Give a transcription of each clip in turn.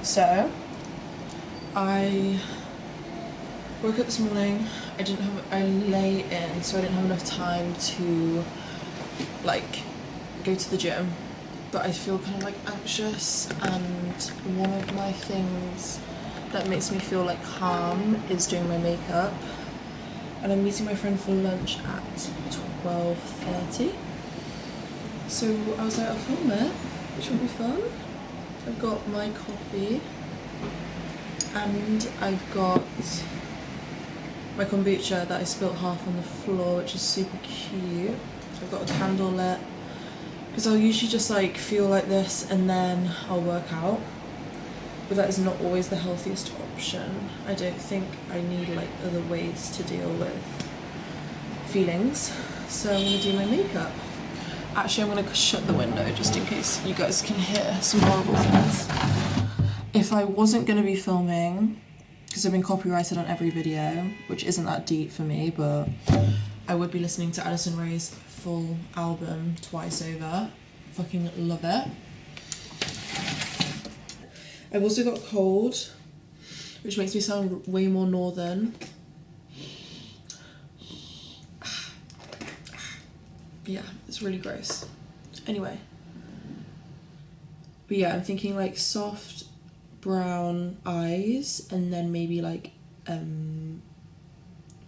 So I woke up this morning. I lay in, so I didn't have enough time to like go to the gym, but I feel kind of like anxious, and one of my things that makes me feel like calm is doing my makeup, and I'm meeting my friend for lunch at 12:30. So I was like, I'll film it, which will be fun. I've got my coffee and I've got my kombucha that I spilt half on the floor, which is super cute. So I've got a candle lit, because I'll usually just like feel like this and then I'll work out, but that is not always the healthiest option. I don't think I need like other ways to deal with feelings. So I'm gonna do my makeup. Actually, I'm gonna shut the window just in case you guys can hear some horrible things. If I wasn't gonna be filming, because I've been copyrighted on every video, which isn't that deep for me, but I would be listening to Addison Rae's full album twice over. Fucking love it. I've also got a cold, which makes me sound way more northern. Yeah, it's really gross. Anyway. But yeah, I'm thinking like soft brown eyes and then maybe like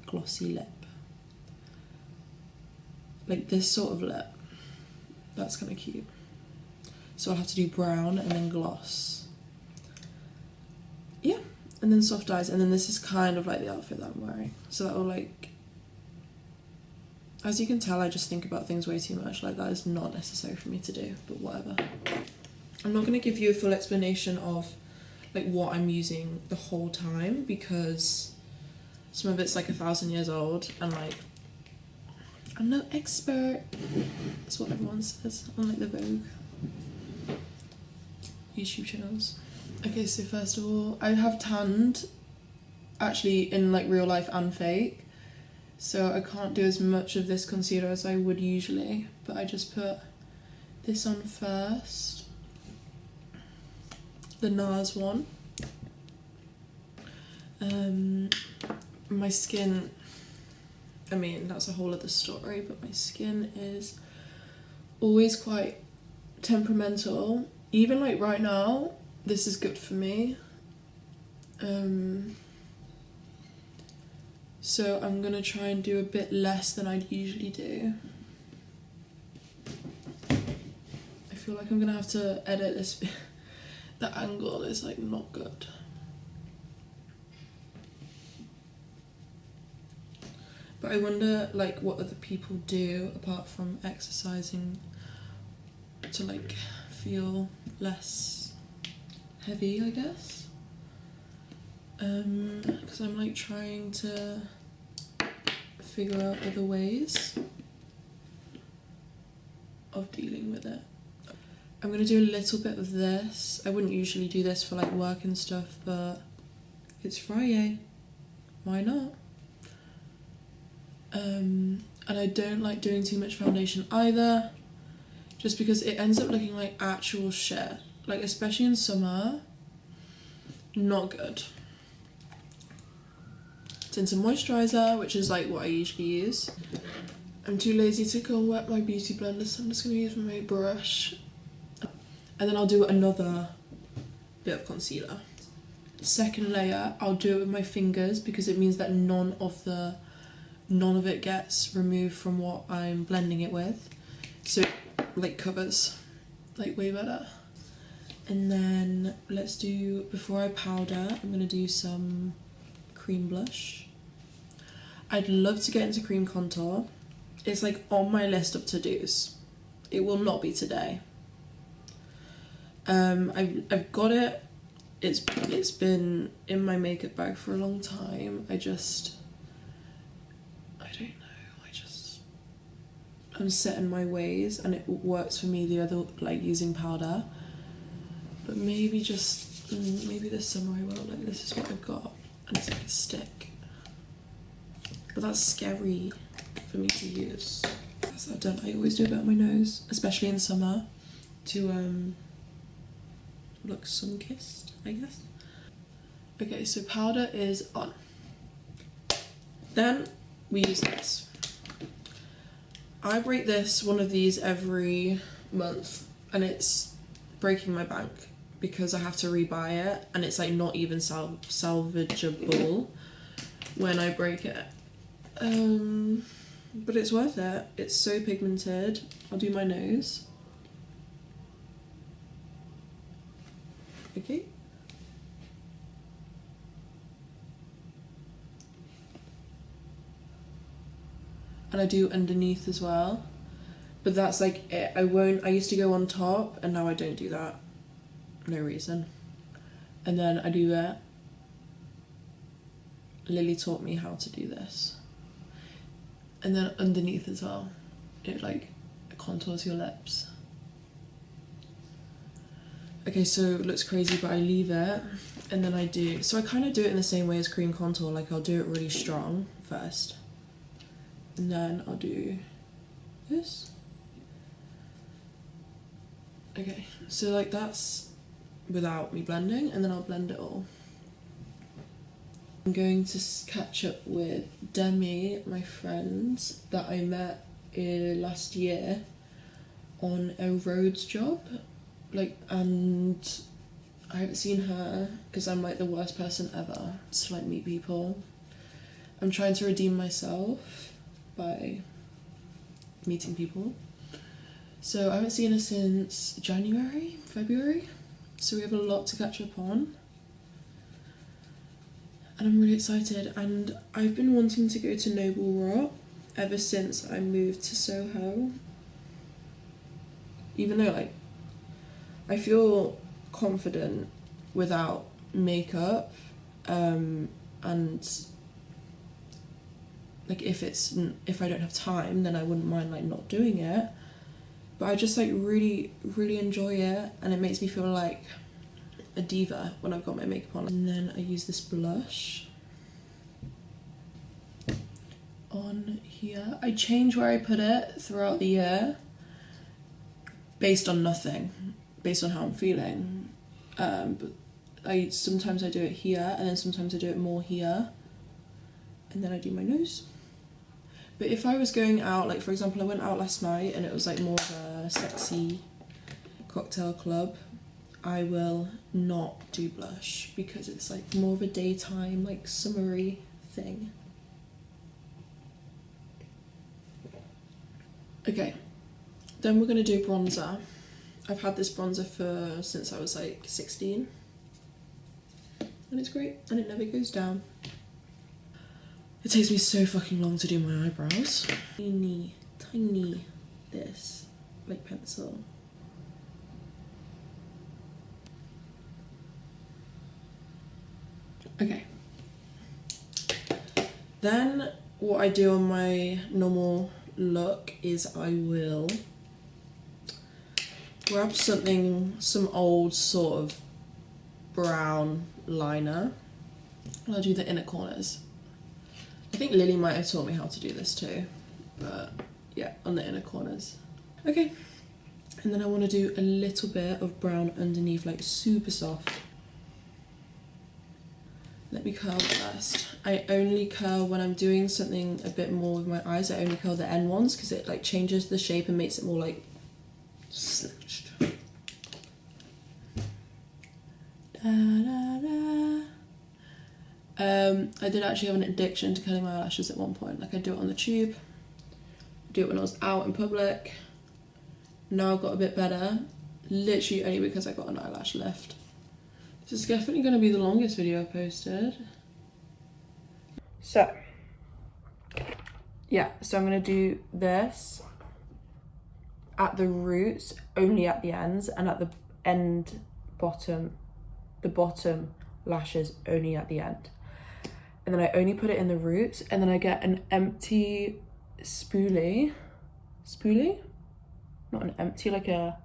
glossy lip. Like this sort of lip. That's kind of cute. So I'll have to do brown and then gloss. Yeah, and then soft eyes, and then this is kind of like the outfit that I'm wearing. So that will like, as you can tell, I just think about things way too much. Like that is not necessary for me to do, but whatever. I'm not going to give you a full explanation of like what I'm using the whole time, because some of it's like 1,000 years old and like I'm no expert. That's what everyone says on like the Vogue YouTube channels. Okay, so first of all, I have tanned actually in like real life and fake. So I can't do as much of this concealer as I would usually, but I just put this on first. The NARS one. My skin, I mean, that's a whole other story, but my skin is always quite temperamental. Even like right now, this is good for me. So I'm gonna try and do a bit less than I'd usually do. I feel like I'm gonna have to edit this. The angle is like not good. But I wonder like what other people do apart from exercising to like feel less heavy, I guess. Because I'm like trying to figure out other ways of dealing with it. I'm gonna do a little bit of this. I wouldn't usually do this for like work and stuff, but it's Friday. Why not? And I don't like doing too much foundation either, just because it ends up looking like actual shit. Like especially in summer, not good. Tinted moisturiser, which is like what I usually use. I'm too lazy to go wet my beauty blender, so I'm just gonna use my brush. And then I'll do another bit of concealer. Second layer, I'll do it with my fingers because it means that none of it gets removed from what I'm blending it with. So it like covers like way better. And then let's do, before I powder, I'm gonna do some cream blush. I'd love to get into cream contour. It's like on my list of to-dos. It will not be today. I've got it. It's been in my makeup bag for a long time. I don't know. I'm set in my ways, and it works for me. The other like using powder, but maybe this summer I will. Like this is what I've got, and it's like a stick. But that's scary for me to use. As I've done, I always do a bit on my nose, especially in summer, to look sun-kissed. I guess. Okay, so powder is on. Then we use this. I break one of these every month, and it's breaking my bank because I have to rebuy it, and it's like not even salvageable when I break it. But it's worth it. It's so pigmented. I'll do my nose. Okay. And I do underneath as well. But that's like it. I used to go on top, and now I don't do that. No reason. And then I do that. Lily taught me how to do this. And then underneath as well. It like contours your lips. Okay, so it looks crazy, but I leave it, and then I do. So I kind of do it in the same way as cream contour. Like I'll do it really strong first, and then I'll do this. Okay, so like that's without me blending, and then I'll blend it all. I'm going to catch up with Demi, my friend that I met last year on a roads job. Like, and I haven't seen her because I'm like the worst person ever to like meet people. I'm trying to redeem myself by meeting people. So I haven't seen her since January, February. So we have a lot to catch up on. And I'm really excited, and I've been wanting to go to Noble Rock ever since I moved to Soho. Even though like I feel confident without makeup, and like if I don't have time, then I wouldn't mind like not doing it. But I just like really enjoy it, and it makes me feel like a diva when I've got my makeup on. And then I use this blush on here. I change where I put it throughout the year based on nothing, based on how I'm feeling. But sometimes I do it here, and then sometimes I do it more here, and then I do my nose. But if I was going out, like for example I went out last night and it was like more of a sexy cocktail club, I will not do blush because it's like more of a daytime, like summery thing. Okay, then we're gonna do bronzer. I've had this bronzer since I was like 16, and it's great, and it never goes down. It takes me so fucking long to do my eyebrows. Tiny this, like pencil. Okay. Then what I do on my normal look is I will grab some old sort of brown liner, and I'll do the inner corners. I think Lily might have taught me how to do this too, but yeah, on the inner corners. Okay, and then I want to do a little bit of brown underneath, like super soft. Let me curl first. I only curl when I'm doing something a bit more with my eyes. I only curl the end ones because it like changes the shape and makes it more like snatched. Da, da, da. I did actually have an addiction to curling my eyelashes at one point. Like I'd do it on the tube, do it when I was out in public. Now I've got a bit better, literally only because I got an eyelash lift. This is definitely going to be the longest video I've posted. So, yeah, so I'm going to do this at the roots, only at the ends, and at the end the bottom lashes only at the end. And then I only put it in the roots, and then I get an empty spoolie? Not an empty, like a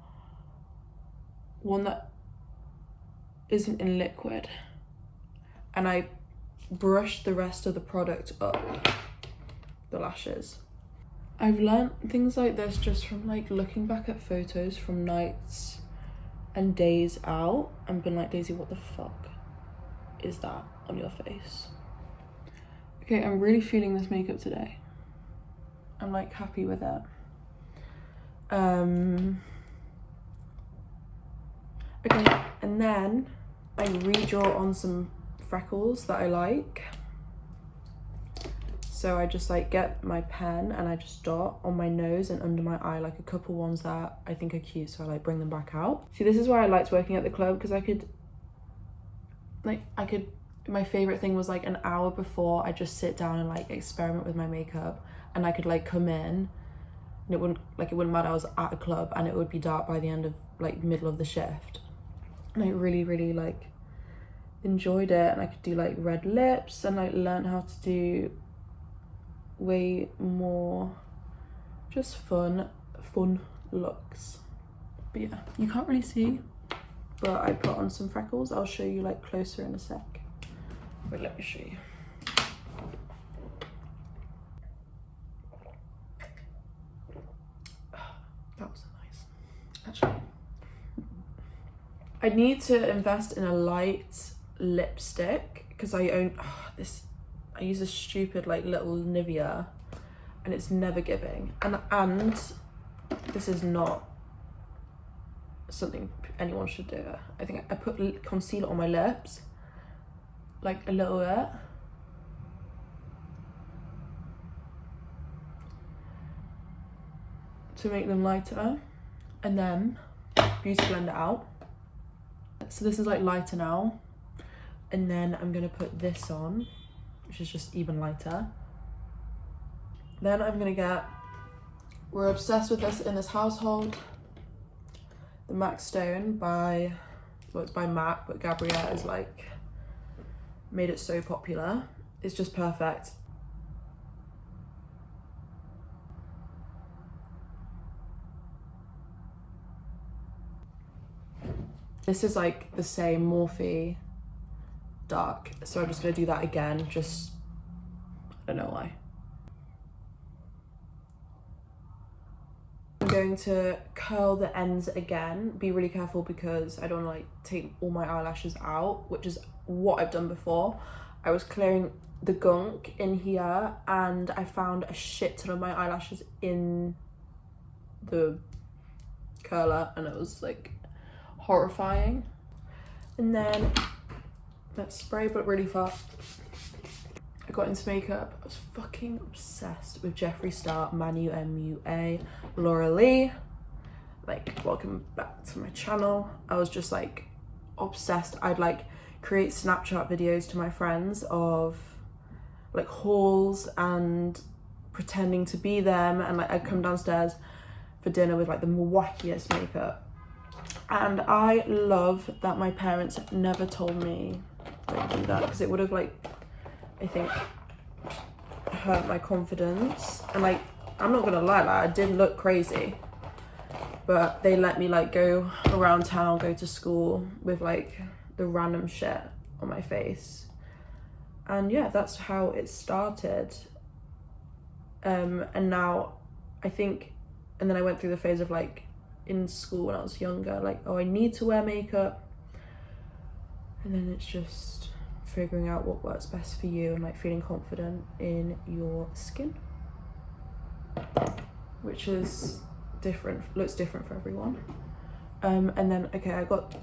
one that isn't in liquid. And I brush the rest of the product up the lashes. I've learnt things like this just from like looking back at photos from nights and days out and been like, Daisy, what the fuck is that on your face? Okay, I'm really feeling this makeup today. I'm like happy with it. Okay, and then I redraw on some freckles that I like. So I just like get my pen and I just dot on my nose and under my eye, like a couple ones that I think are cute, so I like bring them back out. See, this is why I liked working at the club, because my favorite thing was like an hour before I just sit down and like experiment with my makeup, and I could like come in and it wouldn't matter, I was at a club and it would be dark by the end of like middle of the shift. And I really, really like enjoyed it, and I could do like red lips and like learn how to do way more just fun looks. But yeah, you can't really see, but I put on some freckles. I'll show you like closer in a sec. Wait, let me show you. That was nice, actually. I need to invest in a light lipstick because I use a stupid like little Nivea and it's never giving, and this is not something anyone should do. I think I put concealer on my lips, like a little bit, to make them lighter, and then beauty blend it out. So this is like lighter now, and then I'm gonna put this on, which is just even lighter. Then I'm gonna get, we're obsessed with this in this household, the MAC Stone by, well, it's by MAC, but Gabrielle is like, made it so popular. It's just perfect. This is like the same Morphe dark, so I'm just gonna do that again, just, I don't know why. I'm going to curl the ends again. Be really careful because I don't want to like take all my eyelashes out, which is what I've done before. I was clearing the gunk in here and I found a shit ton of my eyelashes in the curler, and it was like horrifying. And then let's spray, but really fast. I got into makeup. I was fucking obsessed with Jeffree Star, Manu MUA, Laura Lee. Like, welcome back to my channel. I was just like obsessed. I'd like create Snapchat videos to my friends of like hauls and pretending to be them, and like I'd come downstairs for dinner with like the wackiest makeup. And I love that my parents never told me don't do that, because it would have like, I think, hurt my confidence. And like, I'm not gonna lie, like I did look crazy, but they let me like go around town, go to school with like the random shit on my face. And yeah, that's how it started. And now I think, and then I went through the phase of like in school when I was younger, like, oh, I need to wear makeup. And then it's just figuring out what works best for you and like feeling confident in your skin, which is different, looks different for everyone. And then, okay, I got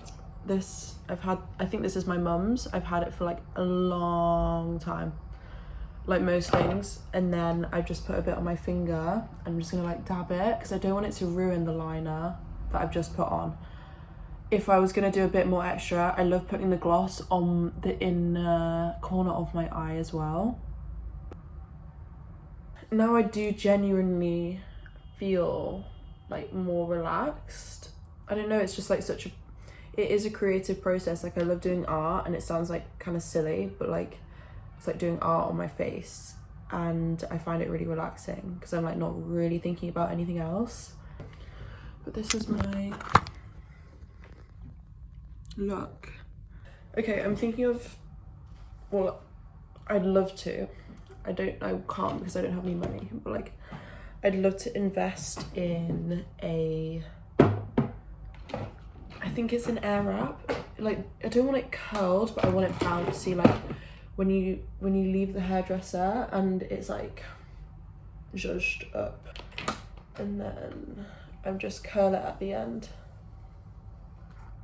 this, I think this is my mum's. I've had it for like a long time, like most things. And then I just put a bit on my finger. I'm just gonna like dab it because I don't want it to ruin the liner that I've just put on. If I was gonna do a bit more extra, I love putting the gloss on the inner corner of my eye as well. Now I do genuinely feel like more relaxed. I don't know, it's just like it is a creative process. Like I love doing art, and it sounds like kind of silly, but like it's like doing art on my face, and I find it really relaxing because I'm like not really thinking about anything else. But this is my look. Okay, I'm thinking of, well, I'd love to, I can't because I don't have any money, but like I'd love to invest in a, I think it's an air wrap. Like, I don't want it curled, but I want it bouncy, like when you leave the hairdresser and it's like zhuzhed up, and then I just curl it at the end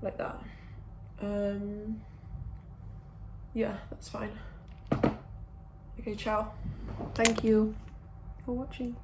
like that. Yeah, that's fine. Okay, ciao. Thank you for watching.